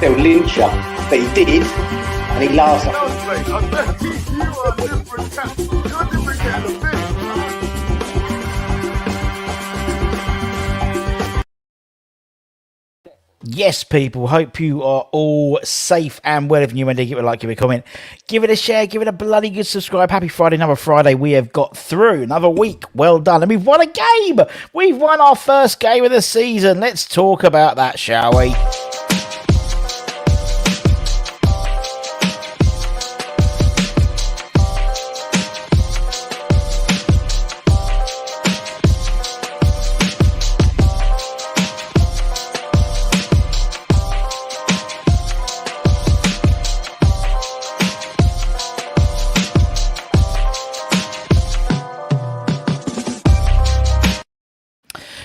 They'll lynch you, but he did, and he laughs at Yes, people, hope you are all safe and well. If you want to give it a like, give it a comment, give it a share, give it a bloody good subscribe. Happy Friday, another Friday. We have got through another week. Well done. And we've won a game. We've won our first game of the season. Let's talk about that, shall we?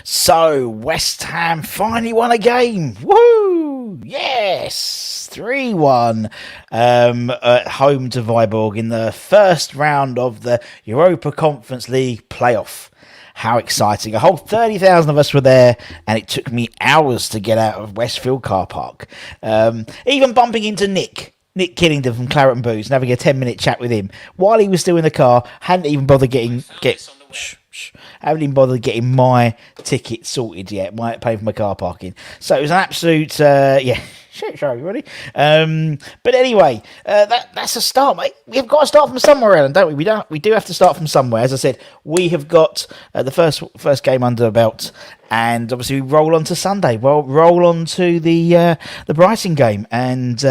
So, West Ham finally won a game. Woo! Yes! 3-1 at home to Viborg in the first round of the Europa Conference League playoff. How exciting. A whole 30,000 of us were there, and it took me hours to get out of Westfield car park. Even bumping into Nick Killington from Claret and Booze and having a 10-minute chat with him while he was still in the car. Hadn't even bothered getting my ticket sorted yet, paying for my car parking. So it was an absolute, shit show, ready? But anyway, that's a start, mate. We've got to start from somewhere, Ellen, don't we? We do have to start from somewhere. As I said, we have got the first game under the belt, and obviously we roll on to Sunday. Well, roll on to the Brighton game, and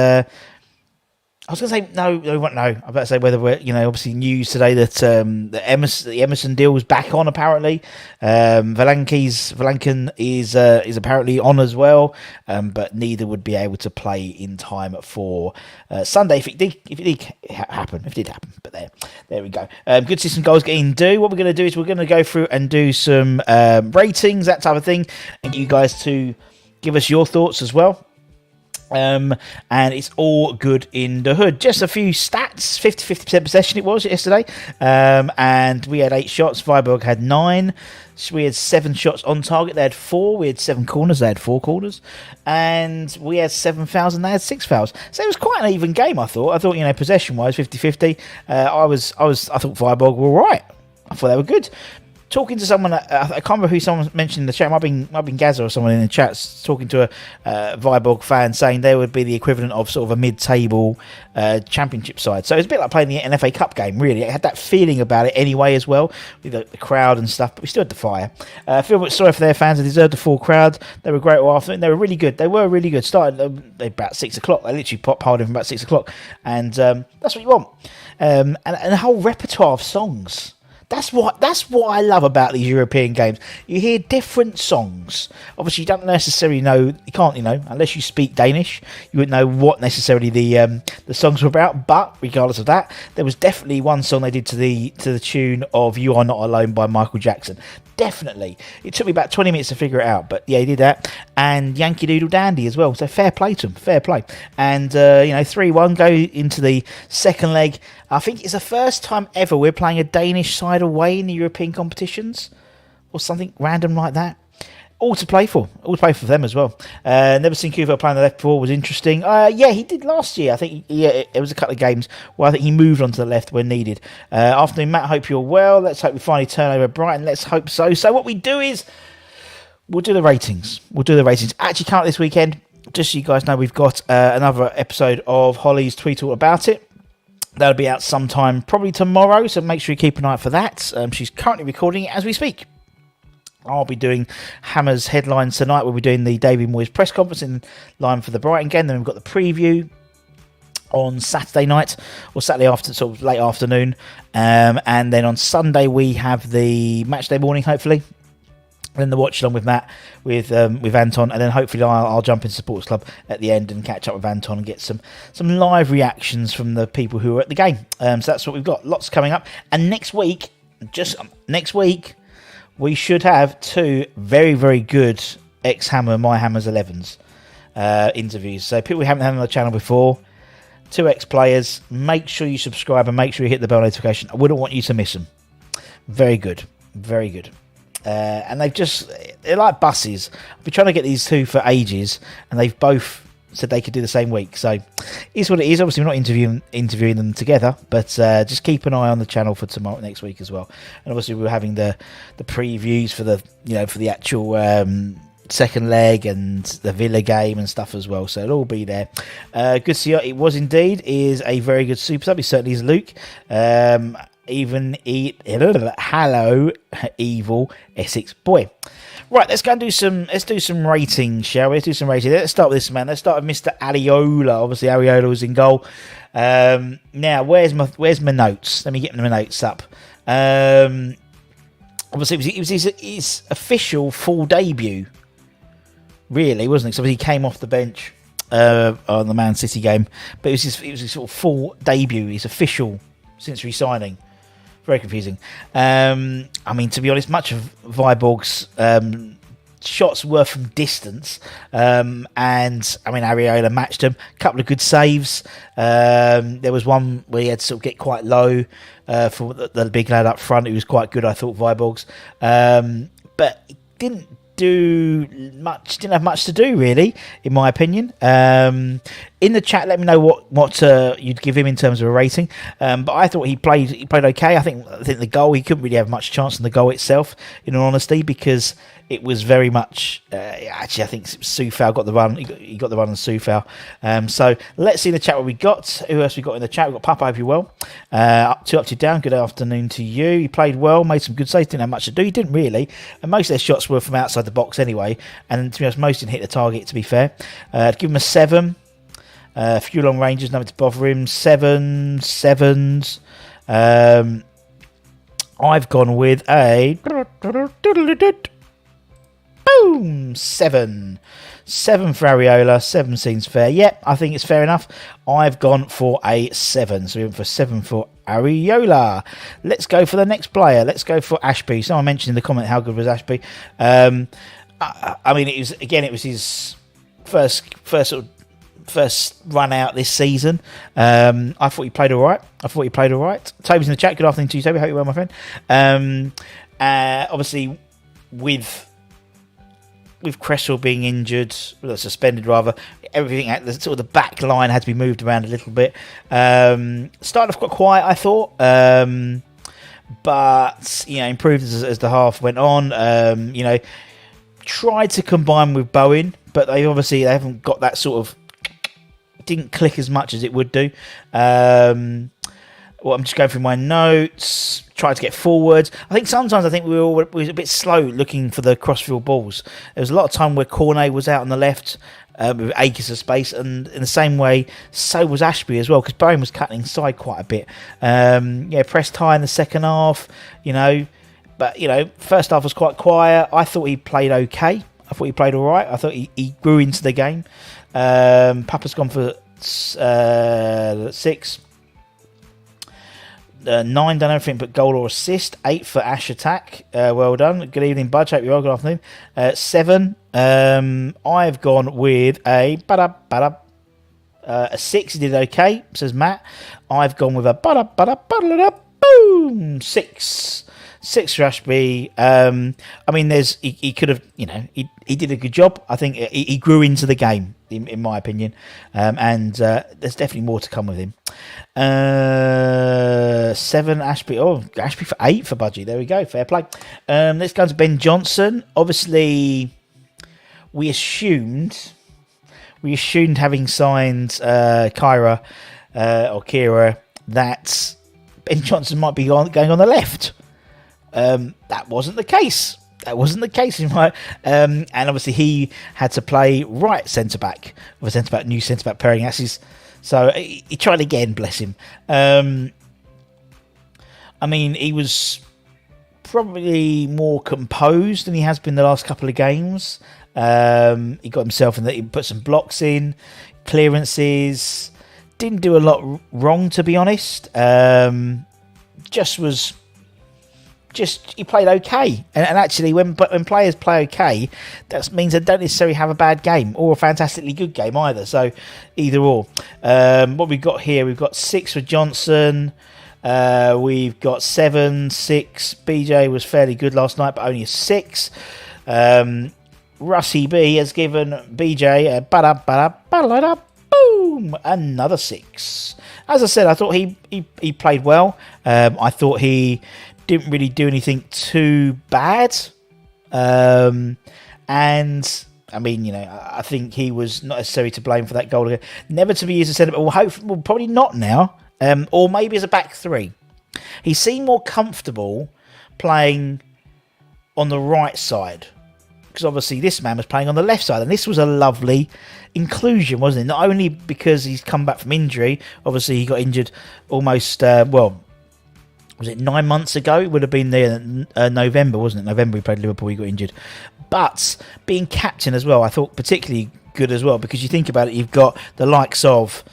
I was going to say no. I'm about to say whether we're, obviously news today that the Emerson deal was back on apparently. Valanken is apparently on as well, but neither would be able to play in time for Sunday if it did happen. But there we go. Good to see some goals getting due. What we're going to do is we're going to go through and do some ratings, that type of thing, and get you guys to give us your thoughts as well. And it's all good in the hood. Just a few stats. 50% possession it was yesterday, and we had 8 shots. Vyborg had 9. So we had 7 shots on target. They had 4. We had 7 corners. They had 4 corners, and we had 7 fouls and they had 6 fouls. So it was quite an even game. I thought possession wise 50-50. I thought Vyborg were all right. I thought they were good. Talking to someone, I can't remember who someone mentioned in the chat. Might have been Gazza or someone in the chat talking to a Vyborg fan, saying they would be the equivalent of sort of a mid-table championship side. So it's a bit like playing the NFA Cup game, really. It had that feeling about it anyway as well, with the crowd and stuff, but we still had the fire. I feel a bit sorry for their fans. They deserved the full crowd. They were great all afternoon. They were really good. Started about 6 o'clock. They literally piled in from about 6 o'clock. And that's what you want. And a whole repertoire of songs. That's what I love about these European games. You hear different songs. Obviously, you don't necessarily know. You can't, unless you speak Danish, you wouldn't know what necessarily the songs were about. But regardless of that, there was definitely one song they did to the tune of "You Are Not Alone" by Michael Jackson. Definitely, it took me about 20 minutes to figure it out, but yeah, he did that. And Yankee Doodle Dandy as well. So fair play to him, fair play. And 3-1 go into the second leg. I think it's the first time ever we're playing a Danish side away in the European competitions, or something random like that. All to play for them as well. Never seen Coufal play on the left before. Was interesting. He did last year. I think it was a couple of games where I think he moved onto the left when needed. Afternoon, Matt. Hope you're well. Let's hope we finally turn over Brighton. Let's hope so. So what we do is we'll do the ratings. Actually, can't this weekend. Just so you guys know, we've got another episode of Holly's Tweet All About It. That'll be out sometime, probably tomorrow. So make sure you keep an eye out for that. She's currently recording it as we speak. I'll be doing Hammer's headlines tonight. We'll be doing the David Moyes press conference in line for the Brighton game. Then we've got the preview on Saturday night or Saturday after, sort of late afternoon. And then on Sunday we have the match day morning, hopefully. And then the watch along with Matt, with Anton, and then hopefully I'll jump in Supporters Club at the end and catch up with Anton and get some live reactions from the people who are at the game. So that's what we've got. Lots coming up. And next week, we should have 2 very, very good ex-Hammer, My Hammers 11s interviews. So people we haven't had on the channel before, 2 ex-players. Make sure you subscribe and make sure you hit the bell notification. I wouldn't want you to miss them. Very good. Very good. And they're like buses. I've been trying to get these 2 for ages, and they've both said they could do the same week. So it's what it is. Obviously, we're not interviewing them together, but just keep an eye on the channel for next week as well. And obviously, we're having the previews for the actual second leg and the Villa game and stuff as well. So it'll all be there. Good to see you. It was indeed is a very good super sub. It certainly is, Luke. Hello, evil Essex boy. Right, let's go and do some ratings, shall we? Let's do some rating. Let's start with this man. Let's start with Mr. Areola. Obviously, Areola was in goal. Now, where's my notes? Let me get my notes up. Obviously, it was his official full debut, really, wasn't it? So he came off the bench on the Man City game, but it was his sort of full debut, his official since re-signing. Very confusing. I mean, to be honest, much of Vyborg's shots were from distance, and I mean, Areola matched him. A couple of good saves. There was one where he had to sort of get quite low for the big lad up front. It was quite good, I thought, Vyborg's, but it didn't have much to do, really, in my opinion. In the chat, let me know what you'd give him in terms of a rating. But I thought he played okay. I think the goal, he couldn't really have much chance in the goal itself, in all honesty, because it was very much actually, I think Coufal got the run. He got the run on Coufal. So let's see in the chat what we got. Who else we got in the chat? We got Papa. I hope you're well. Up to down. Good afternoon to you. He played well, made some good saves. Didn't have much to do. He didn't really, and most of their shots were from outside the box anyway. And to be honest, most didn't hit the target. To be fair, I'd give him a 7. A few long ranges, nothing to bother him. 7s. I've gone with a boom 7. 7 for Areola. 7 seems fair. Yep, I think it's fair enough. I've gone for a 7. So we went for 7 for Areola. Let's go for the next player. Let's go for Ashby. Someone mentioned in the comment how good was Ashby. I mean, it was his first run out this season. I thought he played all right. Toby's in the chat. Good afternoon to you, Toby. Hope you're well, my friend. Obviously, with Cresswell being injured, suspended rather, everything at the sort of the back line had to be moved around a little bit. Started off quite quiet, I thought, but improved as the half went on. Tried to combine with Bowen, but they haven't got that sort of, didn't click as much as it would do. I'm just going through my notes, tried to get forward. I think sometimes we were a bit slow looking for the crossfield balls. There was a lot of time where Cornet was out on the left with acres of space, and in the same way, so was Ashby as well, because Bowen was cutting inside quite a bit. Pressed high in the second half, but first half was quite quiet. I thought he played okay. I thought he played all right. I thought he grew into the game. Papa's gone for 6. 9 done everything but goal or assist. 8 for Ash attack. Well done. Good evening, Budge. Hope you're well. Good afternoon. 7. I've gone with a 6. He did okay, says Matt. I've gone with a boom 6. 6 for Ashby. I mean, he could have, he did a good job. I think he grew into the game, in my opinion, and there's definitely more to come with him. 7 Ashby. Oh, Ashby for 8 for Budgie. There we go. Fair play. Let's go to Ben Johnson. Obviously, we assumed having signed Kehrer that Ben Johnson might be going on the left. That wasn't the case. And obviously he had to play right centre back with a new centre back pairing. So he tried again. Bless him. I mean, he was probably more composed than he has been the last couple of games. He got himself in that. He put some blocks in, clearances. Didn't do a lot wrong, to be honest. Just was just he played okay, and actually when players play okay, that means they don't necessarily have a bad game or a fantastically good game either. So either or. What we've got here, we've got 6 for Johnson. We've got 7, 6. BJ was fairly good last night, but only a 6. Russie B has given BJ a boom, another 6. As I said, I thought he played well. I thought he didn't really do anything too bad. And I mean, I think he was not necessarily to blame for that goal again. Never to be used as a centre, well, probably not now. Or maybe as a back 3. He seemed more comfortable playing on the right side, because obviously this man was playing on the left side, and this was a lovely inclusion, wasn't it? Not only because he's come back from injury, obviously he got injured almost, was it 9 months ago? It would have been there November, wasn't it? November he played Liverpool, he got injured. But being captain as well, I thought particularly good as well, because you think about it, you've got the likes of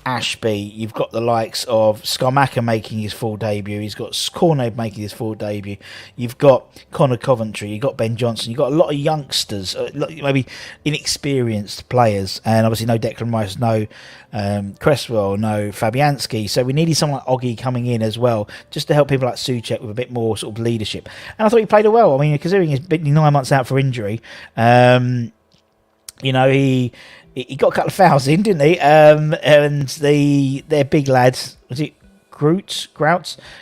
Ashby, you've got the likes of Scamacca making his full debut, he's got Cornet making his full debut, you've got Coventry, you've got Ben Johnson, you've got a lot of youngsters, maybe inexperienced players, and obviously no Declan Rice, no Cresswell, no Fabianski, so we needed someone like Oggy coming in as well, just to help people like Soucek with a bit more sort of leadership. And I thought he played it well. I mean, considering he's been 9 months out for injury, he got a couple of fouls in, didn't he? And their big lads, was it Grout,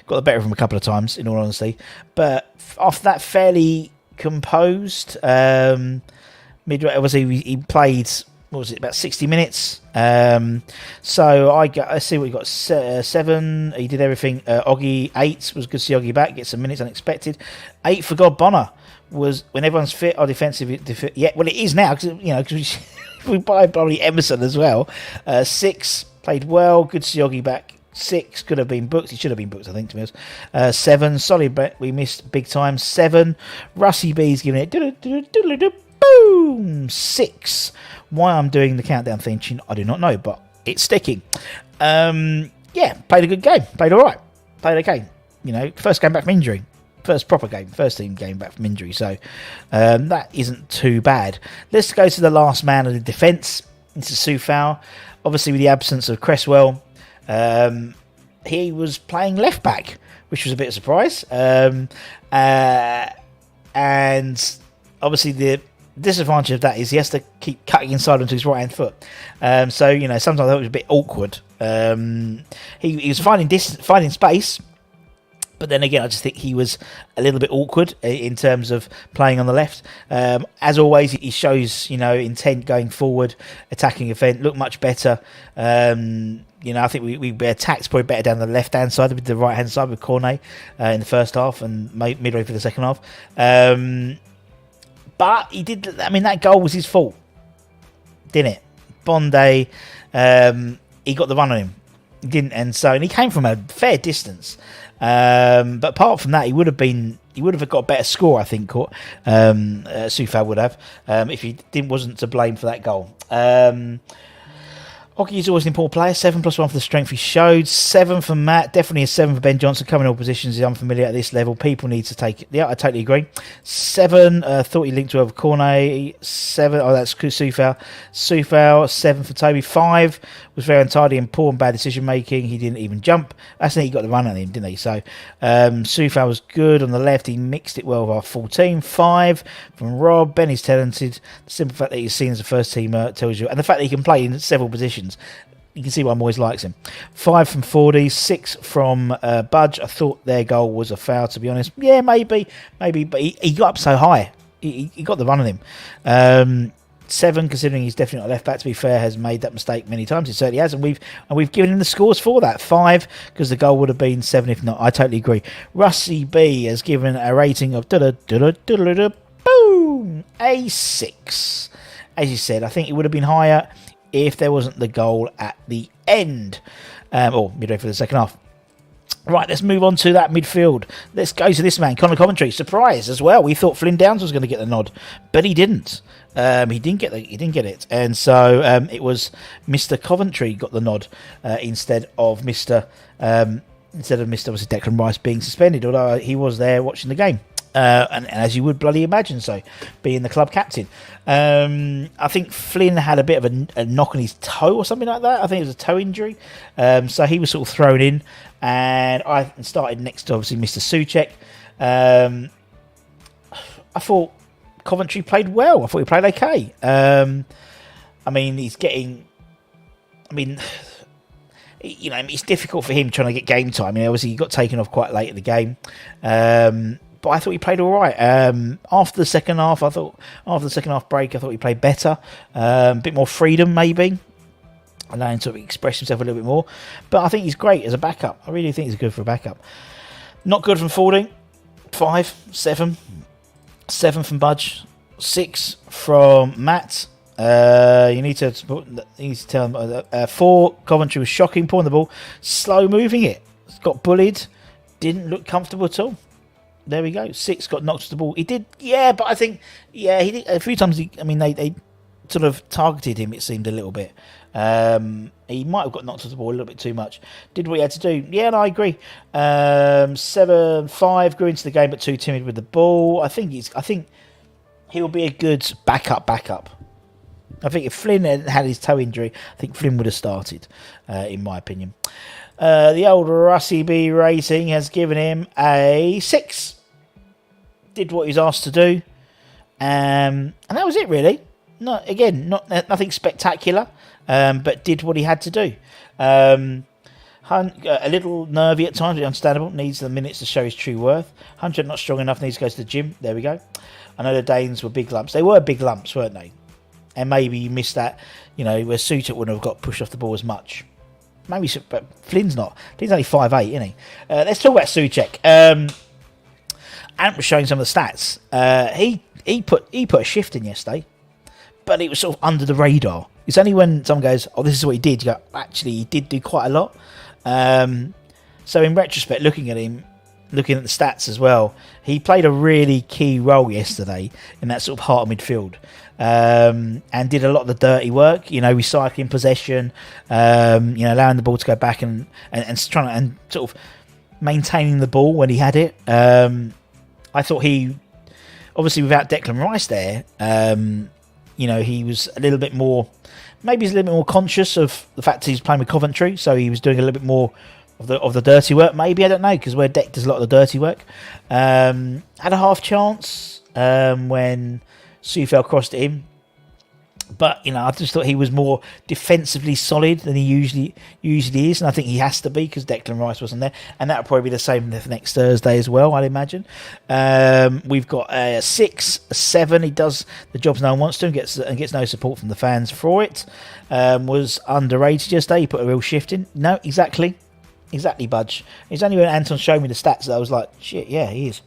got the better of him a couple of times, in all honesty. But off that, fairly composed. Midway, obviously, he played, what was it, about 60 minutes. So I see what he got, 7. He did everything. Oggy, 8. Was good to see Oggy back, get some minutes unexpected. 8 for Ogbonna. Was when everyone's fit or defensive. Yeah, well, it is now, because we buy probably Emerson as well. 6, played well. Good to see Oggy back. 6, could have been booked. He should have been booked, I think, to be honest. 7, solid bet. We missed big time. 7, Russie B's giving it boom. 6. Why I'm doing the countdown theme tune, I do not know, but it's sticking. Yeah, played a good game. Played all right. Played okay. First game back from injury. First proper game, first team game back from injury, so that isn't too bad. Let's go to the last man of the defence. This is Coufal. Obviously, with the absence of Cresswell, he was playing left back, which was a bit of a surprise. And obviously, the disadvantage of that is he has to keep cutting inside onto his right hand foot. So sometimes I thought it was a bit awkward. He was finding space. But then again, I just think he was a little bit awkward in terms of playing on the left. As always, he shows, intent going forward, attacking event, look much better. I think we attacked probably better down the left-hand side with the right-hand side with Cornet in the first half and midway for the second half. But he did, that goal was his fault, didn't it? Bondi, he got the run on him. He didn't, and he came from a fair distance. But apart from that, he would have got a better score, I think. Coufal would have, if he wasn't to blame for that goal. Oggy is always an important player. 7+1 for the strength he showed. 7 for Matt. Definitely a 7 for Ben Johnson. Coming in all positions is unfamiliar at this level. People need to take it. Yeah, I totally agree. 7. Thought he linked to over Cornet. 7. Oh, that's Coufal. 7 for Toby. 5 was very untidy and poor and bad decision making. He didn't even jump. That's he got the run at him, didn't he? So Coufal was good on the left. He mixed it well with our full team. 5 from Rob. Ben is talented. The simple fact that he's seen as a first teamer tells you, and the fact that he can play in several positions. You can see why Moyes likes him. 5 from 40, 6 from Budge. I thought their goal was a foul, to be honest. Yeah, maybe, but he got up so high. He got the run on him. 7, considering he's definitely not a left back, to be fair, has made that mistake many times. He certainly has, and we've given him the scores for that. 5, because the goal would have been 7 if not. I totally agree. Russie B has given a rating of boom, a 6. As you said, I think it would have been higher if there wasn't the goal at the end, or midway for the second half. Right, let's move on to that midfield. Let's go to this man, Coventry. Surprise as well. We thought Flynn Downs was going to get the nod, but he didn't. He didn't get it, and so it was Mr. Coventry got the nod instead of Mr. instead of Mr. obviously Declan Rice being suspended, although he was there watching the game. And as you would bloody imagine so, being the club captain. I think Flynn had a bit of a knock on his toe or something like that. I think it was a toe injury. So he was sort of thrown in, and I started next to obviously Mr. Soucek. I thought Coventry played well. I thought he played okay. I mean, he's getting... I mean... You know, it's difficult for him trying to get game time. I mean, obviously, he got taken off quite late in the game. But I thought he played all right. After the second half break, I thought he played better. A bit more freedom, maybe. Allowing him to express himself a little bit more. But I think he's great as a backup. I really think he's good for a backup. Not good from Fording. 5, 7. 7 from Budge. 6 from Matt. You need to tell him 4. Coventry was shocking, pulling the ball, slow moving it. Got bullied, didn't look comfortable at all. There we go. 6 got knocked to the ball. He did, yeah, but I think, yeah, he did a few times. They sort of targeted him. It seemed a little bit. He might have got knocked to the ball a little bit too much. Did what he had to do. Yeah, and I agree. 7, 5 grew into the game, but too timid with the ball. I think he'll be a good backup. I think if Flynn had his toe injury, I think Flynn would have started, in my opinion. The old Russie B rating has given him a 6. Did what he was asked to do. And that was it, really. Nothing spectacular, but did what he had to do. A little nervy at times, understandable. Needs the minutes to show his true worth. 100 not strong enough, needs to go to the gym. There we go. I know the Danes were big lumps. They were big lumps, weren't they? And maybe you missed that, where Soucek wouldn't have got pushed off the ball as much. Maybe, but Flynn's not. Flynn's only 5'8", isn't he? Let's talk about Soucek. Ant was showing some of the stats. He put a shift in yesterday, but it was sort of under the radar. It's only when someone goes, "Oh, this is what he did," you go, "Actually, he did do quite a lot." So in retrospect, looking at him, looking at the stats as well, he played a really key role yesterday in that sort of heart of midfield. And did a lot of the dirty work, recycling possession, allowing the ball to go back and trying and sort of maintaining the ball when he had it. I thought he, obviously without Declan Rice there, he was a little bit more, maybe he's a little bit more conscious of the fact that he's playing with Coventry, so he was doing a little bit more of the dirty work. Maybe, I don't know, because where Deck does a lot of the dirty work. Had a half chance when Coufal crossed at him, but I just thought he was more defensively solid than he usually is, and I think he has to be because Declan Rice wasn't there, and that will probably be the same next Thursday as well, I'd imagine. We've got a 6, a 7. He does the jobs no one wants to and gets no support from the fans for it. Was underrated yesterday. He put a real shift in. No, exactly, Budge. It's only when Anton showed me the stats that I was like, shit, yeah, he is.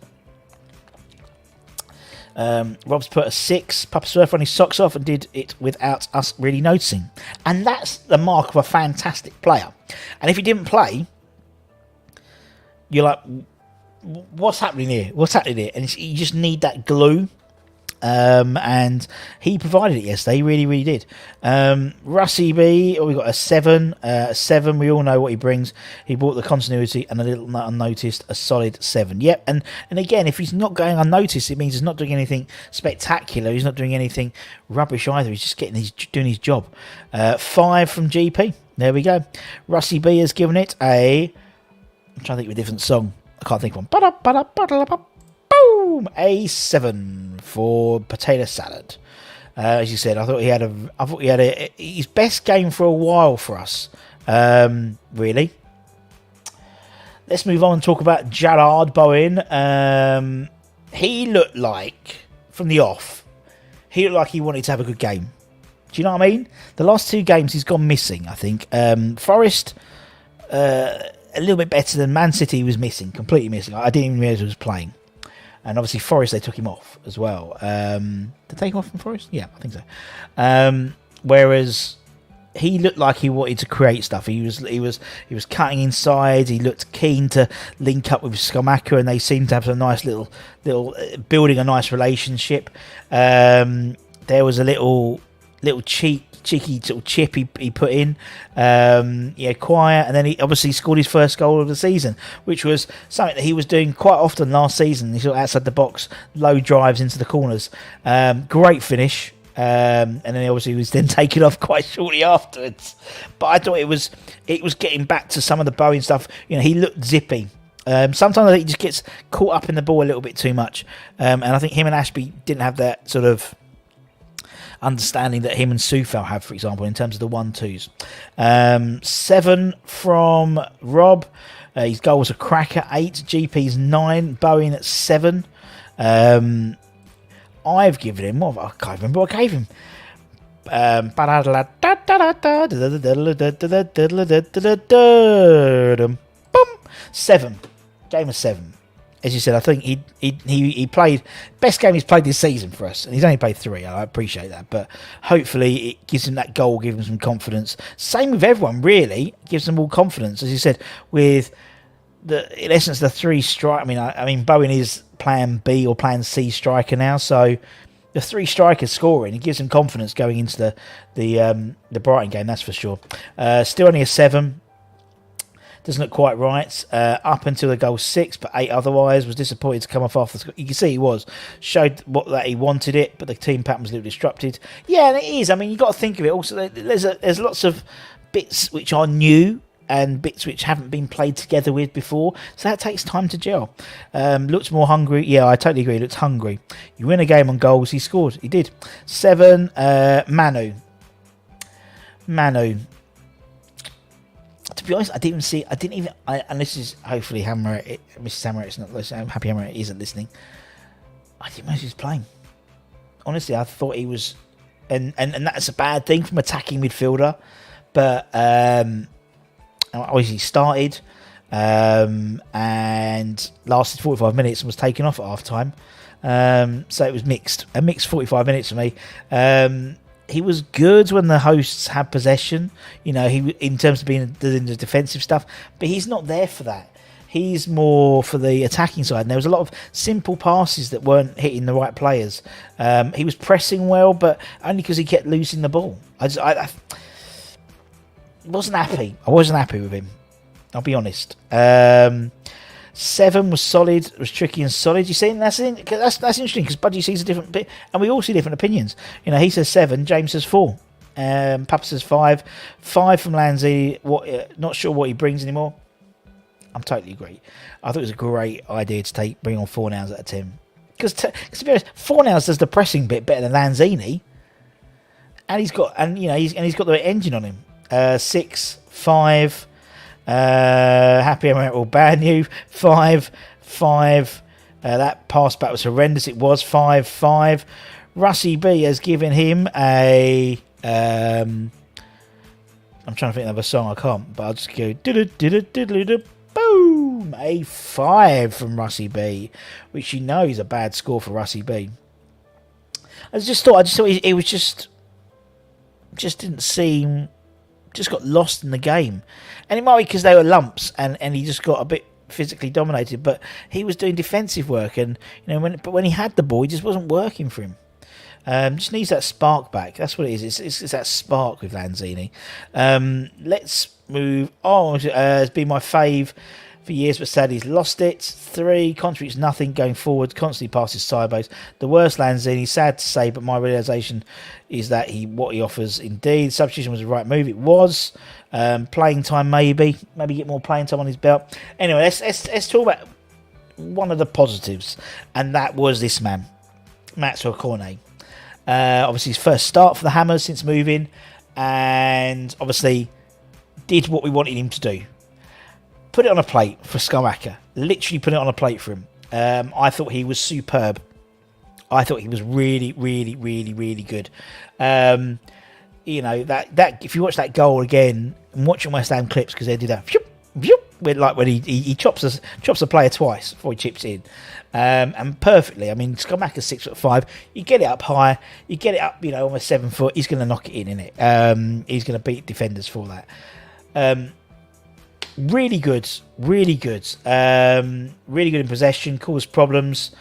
Rob's put a 6. Papa Surfer on his socks off and did it without us really noticing. And that's the mark of a fantastic player. And if he didn't play, you're like, what's happening here? And you just need that glue. And he provided it yesterday. He really, really did. Russie B, we got a 7. 7, we all know what he brings. He brought the continuity and a little unnoticed, a solid 7. Yep, and again, if he's not going unnoticed, it means he's not doing anything spectacular. He's not doing anything rubbish either. He's just doing his job. 5 from GP. There we go. Russie B has given it a... I'm trying to think of a different song. I can't think of one. Boom! A 7 for potato salad. As you said, I thought he had his best game for a while for us. Really. Let's move on and talk about Gerard Bowen. He looked like, from the off, he wanted to have a good game. Do you know what I mean? The last 2 games he's gone missing, I think. Forest, a little bit better than Man City. He was missing, completely missing. I didn't even realise he was playing. And obviously Forest, they took him off as well. Did they take him off from Forest? Yeah, I think so. Whereas he looked like he wanted to create stuff. He was cutting inside. He looked keen to link up with Scamacca, and they seemed to have a nice little building a nice relationship. There was a little little cheeky little chip he put in. Quiet, and then he obviously scored his first goal of the season, which was something that he was doing quite often last season. He sort of outside the box, low drives into the corners. Great finish. And then obviously he was then taken off quite shortly afterwards. But I thought it was getting back to some of the Bowen stuff. He looked zippy. Sometimes I think he just gets caught up in the ball a little bit too much. And I think him and Ashby didn't have that sort of understanding that him and Coufal have, for example, in terms of the 1-2s. 7 from Rob. His goal was a cracker. 8. GP's 9. Bowen at 7. I've given him, I can't remember what I gave him. 7. Game of 7. As you said, I think he played best game he's played this season for us, and he's only played 3. I appreciate that, but hopefully it gives him that goal, gives him some confidence. Same with everyone, really, gives them all confidence. As you said, with in essence the 3 strike. I mean, Bowen is Plan B or Plan C striker now, so the 3 strikers scoring, it gives them confidence going into the Brighton game. That's for sure. Still only a 7. Doesn't look quite right up until the goal 6, but 8 otherwise. Was disappointed to come off after. You can see he showed that he wanted it, but the team pattern was a little disrupted. Yeah, and it is. I mean, you've got to think of it. Also, there's lots of bits which are new and bits which haven't been played together with before, so that takes time to gel. Looks more hungry. Yeah, I totally agree. Looks hungry. You win a game on goals. He scored. He did. 7. Manu. To be honest, I didn't even. And this is hopefully Mrs. Hammer. Not listening. I'm happy Hammer isn't listening. I didn't know he was playing. Honestly, I thought he was, and that's a bad thing from attacking midfielder. But obviously he started and lasted 45 minutes and was taken off at half time. So it was a mixed 45 minutes for me. He was good when the hosts had possession, he in terms of doing the defensive stuff, but he's not there for that. He's more for the attacking side, and there was a lot of simple passes that weren't hitting the right players. He was pressing well, but only because he kept losing the ball. I wasn't happy. I wasn't happy with him, I'll be honest. 7 was solid, was tricky and solid. You see, and that's interesting because Budgie sees a different bit, and we all see different opinions. He says 7, James says 4, Papa says 5. 5 from Lanzini. Not sure what he brings anymore. I'm totally agree. I thought it was a great idea to bring on Fornals at a 10 because to be honest, Fornals does the pressing bit better than Lanzini, and he's got the engine on him. 6, 5. Happy Emirates will ban you. 5. That pass back was horrendous. It was 5. Russie B has given him a. I'm trying to think of a song. I can't, but I'll just go. Boom! A 5 from Russie B, which is a bad score for Russie B. I just thought it was just didn't seem. Just got lost in the game, and it might be because they were lumps and he just got a bit physically dominated, but he was doing defensive work, and when he had the ball, it just wasn't working for him. Just needs that spark back. That's what it is. It's that spark with Lanzini. Let's move on. It's been my fave for years, but sadly he's lost it. 3, contributes nothing going forward, constantly passes sideways. The worst Lanzini, sad to say, but my realisation is that what he offers indeed. Substitution was the right move. It was. Playing time maybe get more playing time on his belt. Anyway, let's talk about one of the positives, and that was this man, Maxwell Cornet. Obviously his first start for the Hammers since moving, and obviously did what we wanted him to do. Put it on a plate for Scamacca. Literally put it on a plate for him. I thought he was superb. I thought he was really, really, really, really good. That if you watch that goal again, and watching West Ham clips, because they did that when he chops a player twice before he chips in, and perfectly. I mean, Scamacca's 6'5". You get it up high, you get it up, almost 7 foot. He's going to knock it in innit? He's going to beat defenders for that. Really good, really good, really good in possession. Caused problems.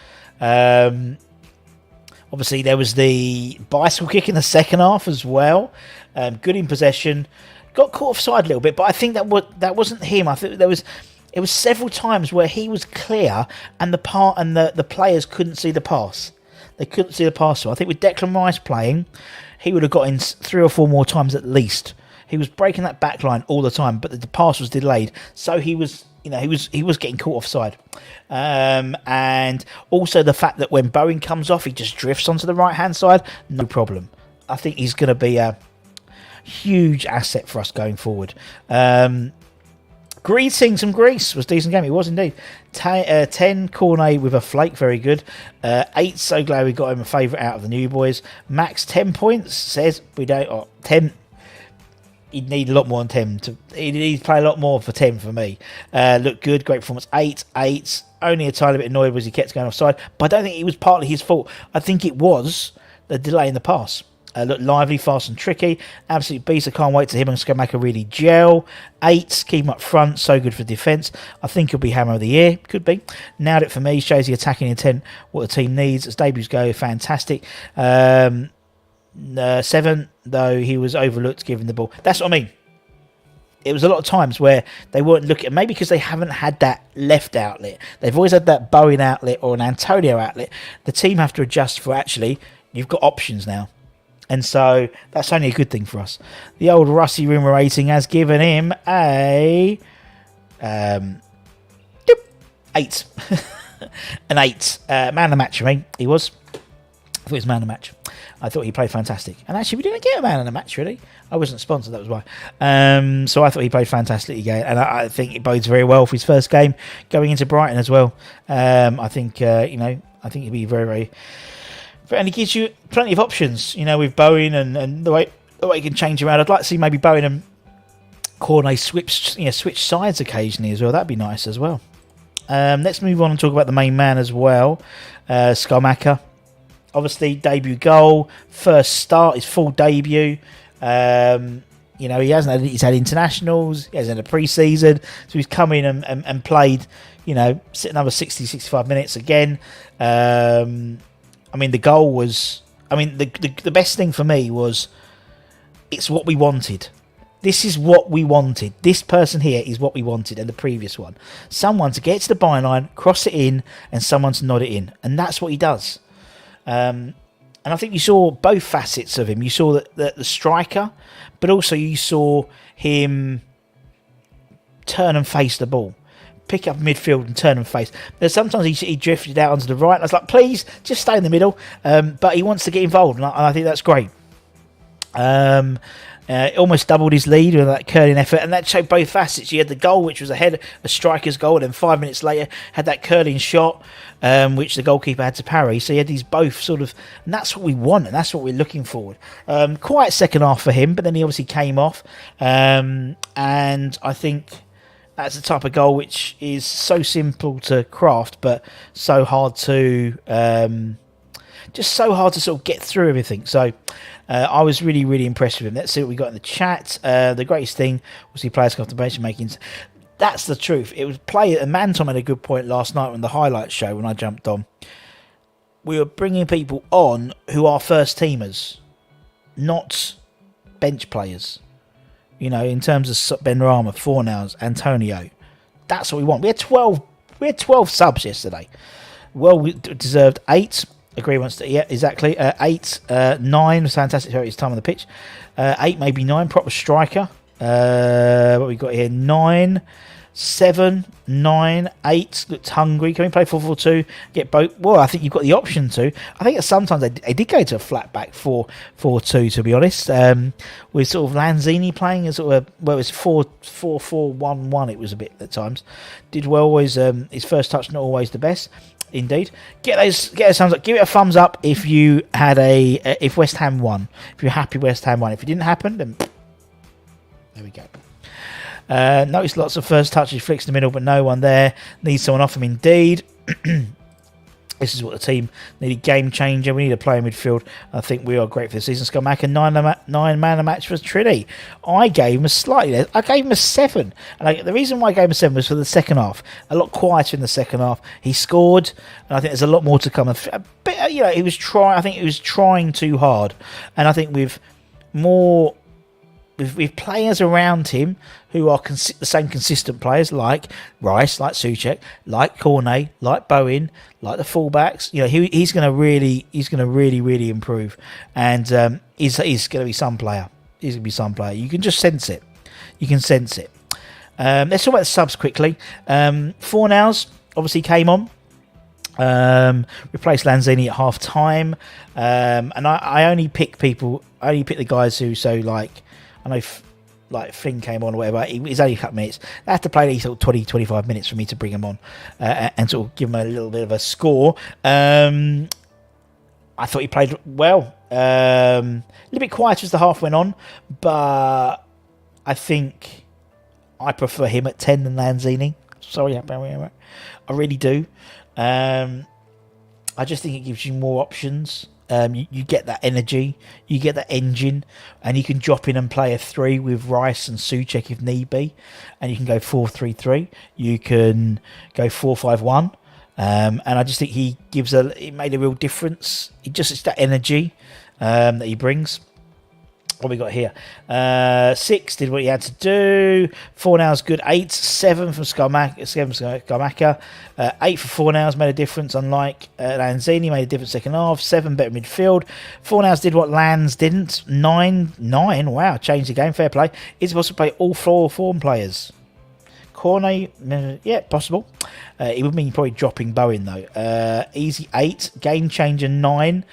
Obviously, there was the bicycle kick in the second half as well. Good in possession. Got caught offside a little bit, but I think that wasn't him. I think it was several times where he was clear and the players couldn't see the pass. They couldn't see the pass. So I think with Declan Rice playing, he would have got in 3 or 4 more times at least. He was breaking that back line all the time, but the pass was delayed. So he was getting caught offside. And also the fact that when Bowen comes off, he just drifts onto the right-hand side, no problem. I think he's going to be a huge asset for us going forward. Greetings from Greece was a decent game. It was indeed. 10 Cornet with a flake, very good. 8, so glad we got him a favourite out of the new boys. Max 10 points, says we don't. 10. He'd need a lot more than 10. He'd need to play a lot more for 10 for me. Looked good, great performance. 8. Only a tiny bit annoyed was he kept going offside, but I don't think it was partly his fault. I think it was the delay in the pass. Looked lively, fast and tricky. Absolute beast. I can't wait to him and Scamacca really gel. 8, keep him up front. So good for defence. I think he'll be hammer of the year. Could be. Nailed it for me. Shows the attacking intent, what the team needs. As debuts go, fantastic. 7, though, he was overlooked giving the ball. That's what I mean. It was a lot of times where they weren't looking, maybe because they haven't had that left outlet. They've always had that Bowen outlet or an Antonio outlet. The team have to adjust for actually, you've got options now. And so that's only a good thing for us. The old Rusty Rumour rating has given him a 8. An 8. Man of the match for me, he was. I thought he was man of the match. I thought he played fantastic. And actually, we didn't get a man of the match, really. I wasn't sponsored, that was why. So I thought he played fantastic again. And I think it bodes very well for his first game going into Brighton as well. I think, I think he'll be very, very... And he gives you plenty of options, with Bowen and the way he can change around. I'd like to see maybe Bowen and Cornet switch sides occasionally as well. That'd be nice as well. Let's move on and talk about the main man as well. Scamacca. Obviously, debut goal, first start, his full debut. He hasn't had internationals, he hasn't had a pre-season, so he's come in and played, another 60, 65 minutes again. The goal was... the best thing for me was it's what we wanted. This is what we wanted. This person here is what we wanted, and the previous one. Someone to get to the byline, cross it in, and someone to nod it in. And that's what he does. And I think you saw both facets of him. You saw the striker, but also you saw him turn and face the ball. Pick up midfield and turn and face. There's sometimes he drifted out onto the right. And I was like, please, just stay in the middle. But he wants to get involved, and I think that's great. Almost doubled his lead with that curling effort, and that showed both facets. You had the goal, which was ahead, a striker's goal, and then 5 minutes later had that curling shot, which the goalkeeper had to parry. So you had these both sort of, and that's what we want, and that's what we're looking forward. Quiet second half for him, but then he obviously came off, and I think that's the type of goal which is so simple to craft, but so hard to sort of get through everything. So I was really, really impressed with him. Let's see what we got in the chat. The greatest thing was he players contribution making. That's the truth. It was play. And Mantom had a good point last night on the highlight show when I jumped on. We were bringing people on who are first teamers, not bench players. In terms of Benrahma, Fornals, Antonio, that's what we want. We had 12 subs yesterday. Well, we deserved 8. Agree once. Yeah, exactly. 8, 9 was fantastic for his time on the pitch. 8, maybe 9. Proper striker. What we got here? 9, 7, 9, 8. Looked hungry. Can we play 4-4-2? Get both? Well, I think you've got the option to. I think sometimes they did go to a flat back 4-4-2. To be honest, with sort of Lanzini playing as sort of it was 4-4-4-1-1. It was a bit at times. Did well. Always his first touch not always the best. Indeed, get those thumbs up. Give it a thumbs up if you had if West Ham won. If you're happy West Ham won. If it didn't happen, then there we go. Notice lots of first touches, flicks in the middle, but no one there. Needs someone off him indeed. This is what the team needed. Game changer. We need a player in midfield. I think we are great for the season. Scamacca 9 man a match for Trinity. I gave him a slightly less. I gave him a 7. And the reason why I gave him a 7 was for the second half. A lot quieter in the second half. He scored, and I think there's a lot more to come. A he was trying. I think he was trying too hard, and I think with more. With players around him who are the same consistent players, like Rice, like Soucek, like Cornet, like Bowen, like the fullbacks, he's going to really improve, and he's going to be some player. He's going to be some player. You can just sense it. You can sense it. Let's talk about the subs quickly. Fornals obviously came on. Replaced Lanzini at half time, and I only pick the guys who I know, like Flynn came on or whatever. It's only a couple of minutes. They have to play at least 20-25 minutes for me to bring him on and sort of give him a little bit of a score. I thought he played well. A little bit quieter as the half went on, but I think I prefer him at 10 than Lanzini. Sorry, I really do. I just think it gives you more options. You get that energy, you get that engine, and you can drop in and play a 3 with Rice and Soucek if need be, and you can go 4-3-3. You can go 4-5-1, and I just think it made a real difference. It's that energy that he brings. What we got here? 6 did what he had to do. Fornals good. 8, 7 from Scamacca. 8 for Fornals made a difference. Unlike Lanzini, made a difference second half. 7 better midfield. Fornals did what Lanz didn't. 9. Wow, changed the game. Fair play. Is it possible to play all 4 form players? Cornet, yeah, possible. It would mean probably dropping Bowen though. Easy 8. Game changer 9.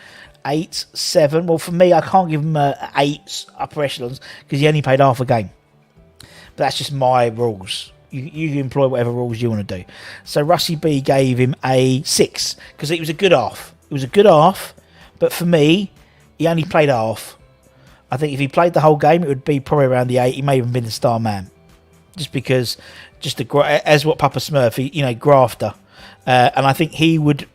8, 7. Well, for me, I can't give him 8 upper echelons because he only played half a game. But that's just my rules. You employ whatever rules you want to do. So Rusty B gave him a 6 because it was a good half. It was a good half, but for me, he only played half. I think if he played the whole game, it would be probably around the 8. He may even been the star man, just because, as what Papa Smurf, grafter, and I think he would.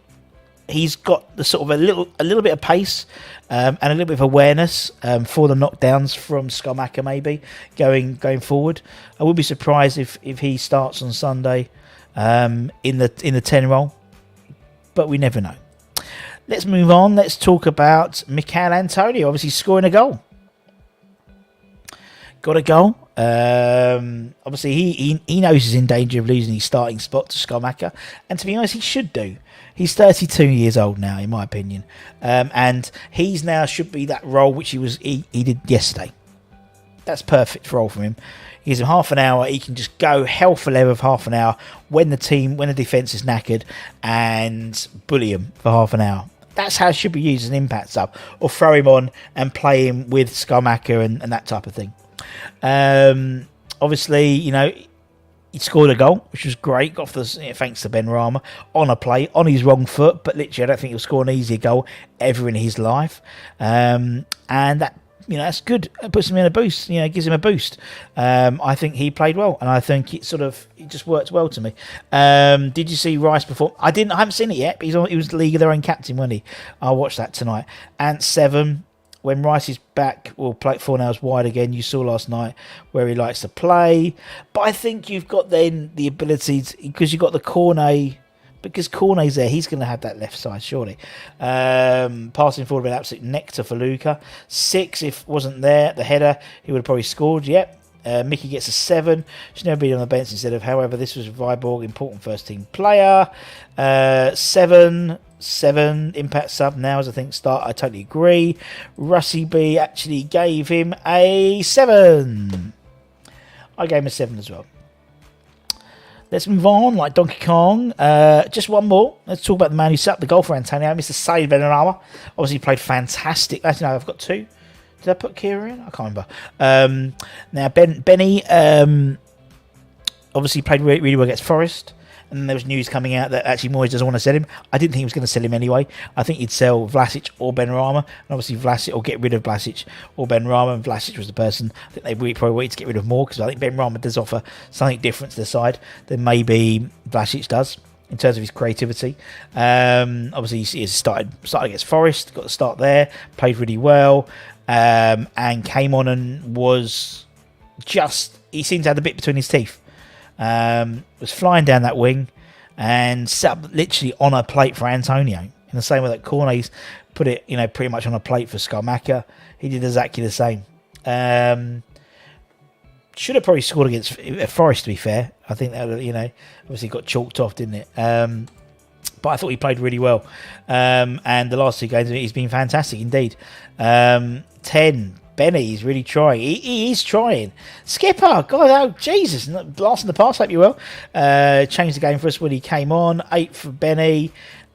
He's got the sort of a little bit of pace and a little bit of awareness for the knockdowns from Scamacca maybe going forward. I wouldn't be surprised if he starts on Sunday in the 10 role, but we never know. Let's move on. Let's talk about Michail Antonio, obviously scoring a goal. Got a goal. Obviously, he knows he's in danger of losing his starting spot to Scamacca, and to be honest, he should do. He's 32 years old now, in my opinion, and he's now should be that role which he did yesterday. That's perfect role for him. He gives him half an hour. He can just go hell for leather for half an hour when the defence is knackered and bully him for half an hour. That's how it should be used as an impact sub, or throw him on and play him with Scamacca and that type of thing. Obviously, he scored a goal, which was great. Got off thanks to Benrahma on a play on his wrong foot, but literally, I don't think he'll score an easier goal ever in his life. And that that's good. It puts him in a boost. Gives him a boost. I think he played well, and I think it just worked well to me. Did you see Rice perform? I haven't seen it yet, but he was the League of Their Own captain, wasn't he? I'll watch that tonight. And 7. When Rice is back, we'll play Fornals wide again. You saw last night where he likes to play. But I think you've got then the ability, because you've got the Cornet, because Cornet's there, he's going to have that left side, surely. Passing forward would be an absolute nectar for Luca. 6, if it wasn't there, the header, he would have probably scored, yep. Mickey gets a 7. She's never been on the bench instead of, however, this was Vyborg, important first team player. 7 impact sub now as I think start. I totally agree. Rusty B actually gave him a 7. I gave him a 7 as well. Let's move on like Donkey Kong. Just one more. Let's talk about the man who set up the goal for Antonio, Mr. Save Benrahma. Obviously played fantastic. Actually, no, I've got 2. Did I put Kehrer in? I can't remember. Now, Benny obviously played really well against Forest. And then there was news coming out that actually Moyes doesn't want to sell him. I didn't think he was going to sell him anyway. I think he'd sell Vlasic or Benrahma. And obviously Vlasic, or get rid of Vlasic or Benrahma. And Vlasic was the person I think they probably wanted to get rid of more, because I think Benrahma does offer something different to the side than maybe Vlasic does in terms of his creativity. Obviously he started against Forest, got the start there, played really well, and came on and he seemed to have the bit between his teeth. Was flying down that wing and set up literally on a plate for Antonio. In the same way that Cornet's put it, pretty much on a plate for Scamacca, he did exactly the same. Should have probably scored against Forest, to be fair. I think that, obviously got chalked off, didn't it? But I thought he played really well. And the last 2 games, he's been fantastic indeed. 10, Benny, he's really trying. He is trying. Skipper, God, oh, Jesus. Blast in the past, hope you will. Changed the game for us when he came on. 8 for Benny.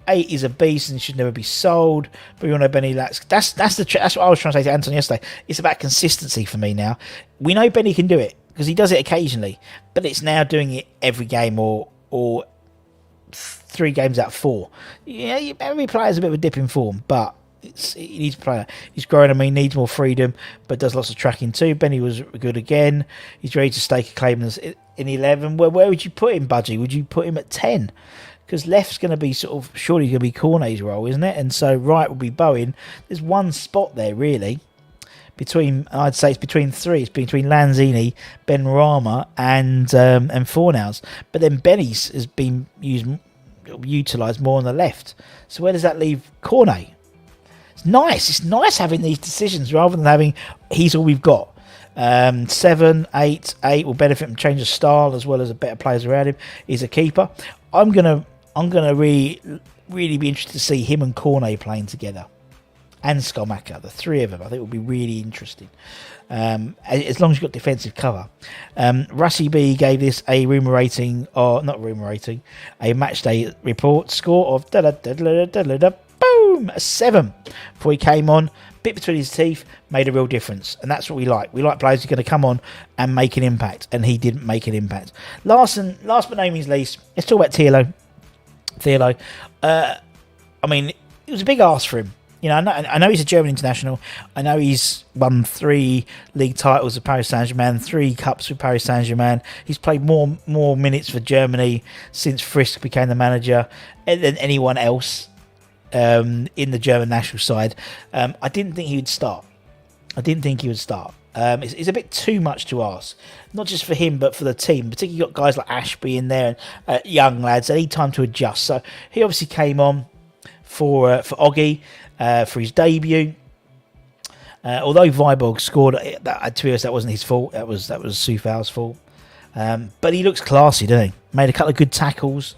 8 is a beast and should never be sold. But you all know Benny lacks. That's what I was trying to say to Anton yesterday. It's about consistency for me now. We know Benny can do it because he does it occasionally, but it's now doing it every game or 3 games out of 4. Yeah, every player's a bit of a dip in form, but he needs to play that. He's growing. I mean, needs more freedom, but does lots of tracking too. Benny was good again. He's ready to stake a claim in 11. Where would you put him, Budgie? Would you put him at 10? Because left's going to be surely going to be Cornet's role, isn't it? And so right will be Bowen. There's one spot there, really. I'd say it's between 3. It's between Lanzini, Benrahma, and Fornals. But then Benny's has been utilised more on the left. So where does that leave Cornet? It's nice. It's nice having these decisions rather than having he's all we've got. 7, 8 will benefit from change of style as well as a better players around him. He's a keeper. I'm gonna really be interested to see him and Cornet playing together, and Scamacca, the 3 of them. I think it will be really interesting. As long as you've got defensive cover. Russie B gave this a a match day report score of boom, a 7 before he came on. Bit between his teeth, made a real difference, and that's what we like. We like players who are going to come on and make an impact, and he didn't make an impact. Last but no means least, let's talk about Thilo. I mean, it was a big ask for him. I know he's a German international. I know he's won 3 league titles with Paris Saint-Germain, 3 cups with Paris Saint-Germain. He's played more minutes for Germany since Frisk became the manager than anyone else. In the German national side. I didn't think he would start. It's a bit too much to ask, not just for him but for the team. Particularly you've got guys like Ashby in there and young lads. They need time to adjust. So he obviously came on for Oggy for his debut. Although Vyborg scored, to be honest, that wasn't his fault. That was Coufal's fault. But he looks classy, doesn't he? Made a couple of good tackles.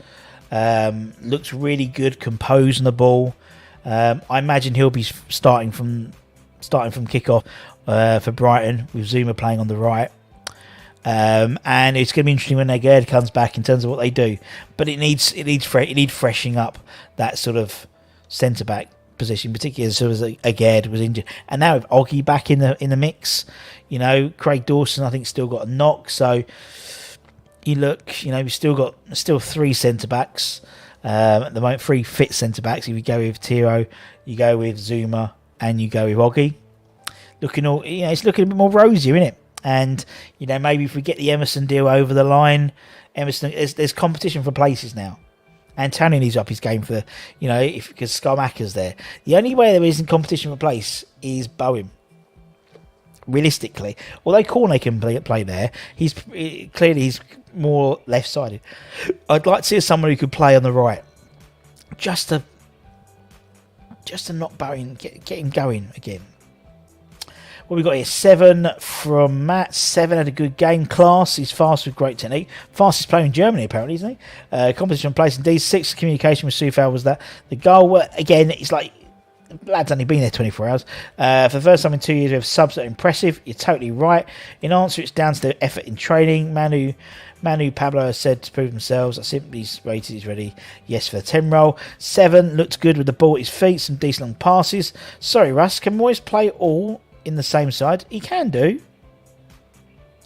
Looks really good, composed on the ball. I imagine he'll be starting from kickoff for Brighton with Zuma playing on the right. And it's going to be interesting when Kehrer comes back in terms of what they do. But it needs freshening up that sort of centre back position, particularly as soon as Kehrer was injured. And now with Oggy back in the mix, Craig Dawson I think still got a knock. So you look, we've still 3 centre backs at the moment, 3 fit centre backs. If you go with Tiro, you go with Zuma, and you go with Oggy. Looking all, it's looking a bit more rosier, isn't it? And maybe if we get the Emerson deal over the line, there's competition for places now. Antonio needs up his game for because Scamacca's there. The only way there isn't competition for place is Bowen. Realistically, although Cornet can play there, he's more left-sided. I'd like to see someone who could play on the right, just to knock Bowen, get him going again. What we got here? 7 from Matt. 7 had a good game. Class. He's fast with great technique. Fastest player in Germany, apparently, isn't he? Competition on place indeed. 6 communication with Coufal was that. The goal, again, it's like lad's only been there 24 hours. For the first time in 2 years, we have subs that are impressive. You're totally right. In answer, it's down to the effort in training. Manu Pablo has said to prove themselves. I simply rated he's ready. Yes for the 10 roll. 7 looked good with the ball at his feet. Some decent long passes. Sorry, Russ. Can Moyes play all in the same side? He can do.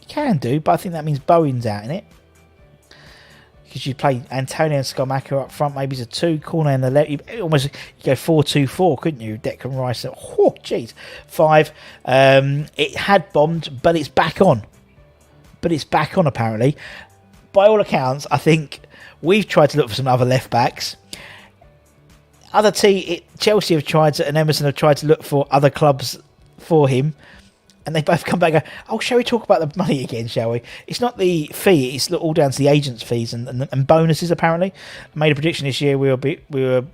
But I think that means Bowen's out in it. Because you play Antonio and Scamacca up front, maybe it's a 2, Cornet on the left. You go 4-2-4, couldn't you? Declan Rice. Oh, jeez. 5. It had bombed, but it's back on. Apparently. By all accounts, I think we've tried to look for some other left backs. Chelsea have tried to, and Emerson have tried to look for other clubs for him. And they both come back and go, oh, shall we talk about the money again, shall we? It's not the fee, it's all down to the agent's fees and bonuses, apparently. I made a prediction this year we were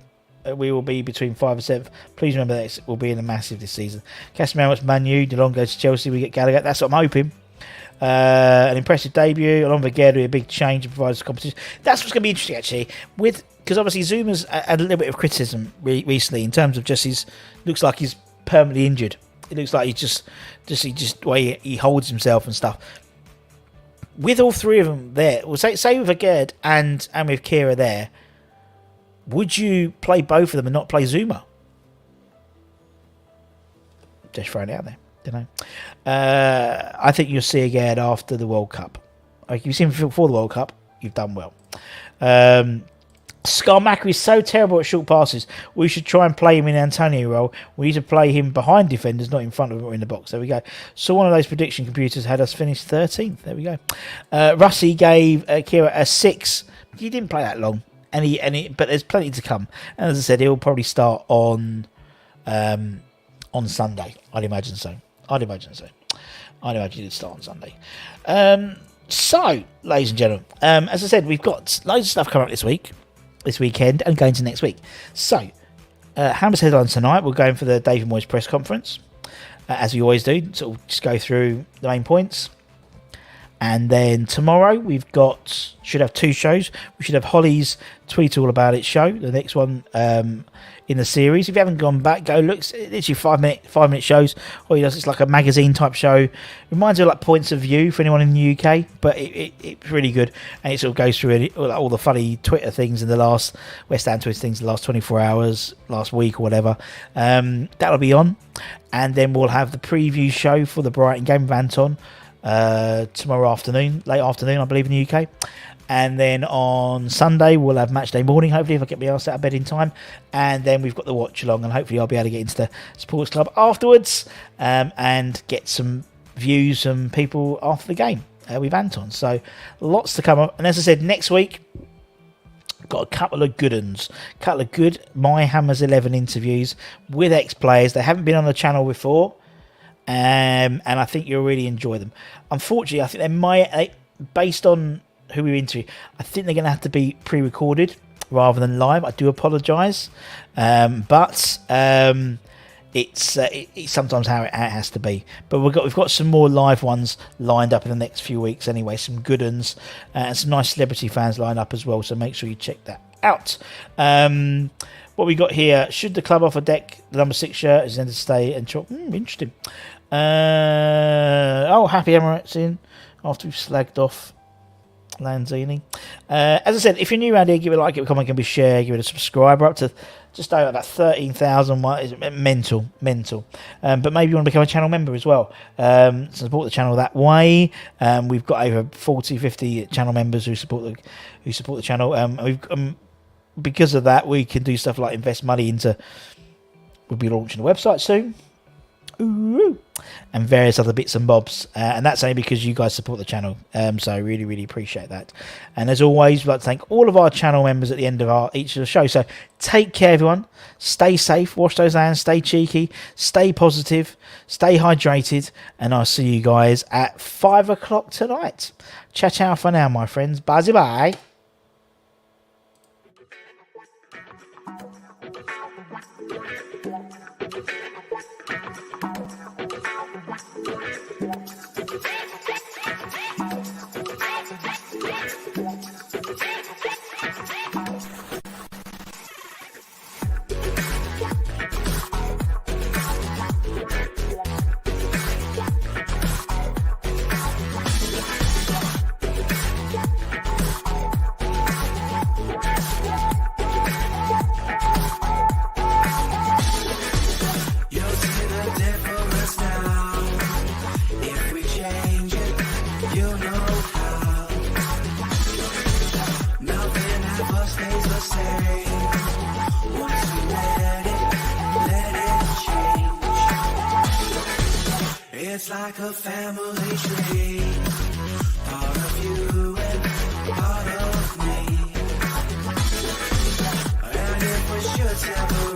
we will be between 5 and 7th. Please remember that we'll be in a massive this season. Casemiro to Man U, DeLong goes to Chelsea, we get Gallagher. That's what I'm hoping. An impressive debut, along with Gehrer, a big change and provides competition. That's what's going to be interesting, actually, because obviously Zuma's had a little bit of criticism recently in terms of just looks like he's permanently injured. It looks like he just the way he holds himself and stuff. With all three of them there, well, say with Gerd and with Kehrer there, would you play both of them and not play Zouma? Just throwing it out there. Don't know. I think you'll see Gerd after the World Cup. Like, if you've seen him before the World Cup, you've done well. Scamacca is so terrible at short passes. We should try and play him in Antonio role. We need to play him behind defenders, not in front of them or in the box. There we go. So one of those prediction computers had us finish 13th. There we go. Russie gave Kehrer a 6. He didn't play that long, but there's plenty to come. And as I said, he'll probably start on Sunday. I'd imagine so. I'd imagine he'd start on Sunday. So, ladies and gentlemen, as I said, we've got loads of stuff coming up this weekend, and going to next week. So, Hammer's headline tonight, we're going for the David Moyes press conference, as we always do. Sort of just go through the main points. And then tomorrow should have 2 shows. We should have Holly's Tweet All About It show, the next one in the series. If you haven't gone back, go look. It's literally 5 minute shows. All he does, it's like a magazine type show. Reminds me of like Points of View for anyone in the UK, but it's really good. And it sort of goes through all the funny Twitter things in the last West Ham Twitter things, the last 24 hours, last week or whatever. That'll be on. And then we'll have the preview show for the Brighton game with Anton. Tomorrow afternoon, late afternoon, I believe, in the UK. And then on Sunday, we'll have match day morning, hopefully, if I get my ass out of bed in time. And then we've got the watch along, and hopefully I'll be able to get into the sports club afterwards and get some views from people after the game with Anton. So lots to come up. And as I said, next week, got a couple of good ones. A couple of good My Hammers 11 interviews with ex-players. They haven't been on the channel before. And I think you'll really enjoy them. Unfortunately, I think based on who we interview, I think they're going to have to be pre-recorded rather than live. I do apologise, but it's sometimes how it has to be. But we've got some more live ones lined up in the next few weeks anyway. Some good ones and some nice celebrity fans lined up as well. So make sure you check that out. What we got here? Should the club offer Deck the number 6 shirt? Is going to stay and chop? Interesting. Happy Emirates in after we've slagged off Lanzini. As I said, if you're new around here, give it a like, give it a comment, give it a share, give it a subscribe. We're up to just over about 13,000. Mental. But maybe you want to become a channel member as well. Support the channel that way. We've got over 40-50 channel members who support the channel. Because of that, we can do stuff like invest money into. We'll be launching a website soon. Ooh, and various other bits and bobs, and that's only because you guys support the channel. So I really, really appreciate that. And as always, we'd like to thank all of our channel members at the end of each of the show. So take care, everyone. Stay safe. Wash those hands. Stay cheeky. Stay positive. Stay hydrated. And I'll see you guys at 5 o'clock tonight. Ciao for now, my friends. Bye. It's like a family tree, part of you and part of me. And if we should separate,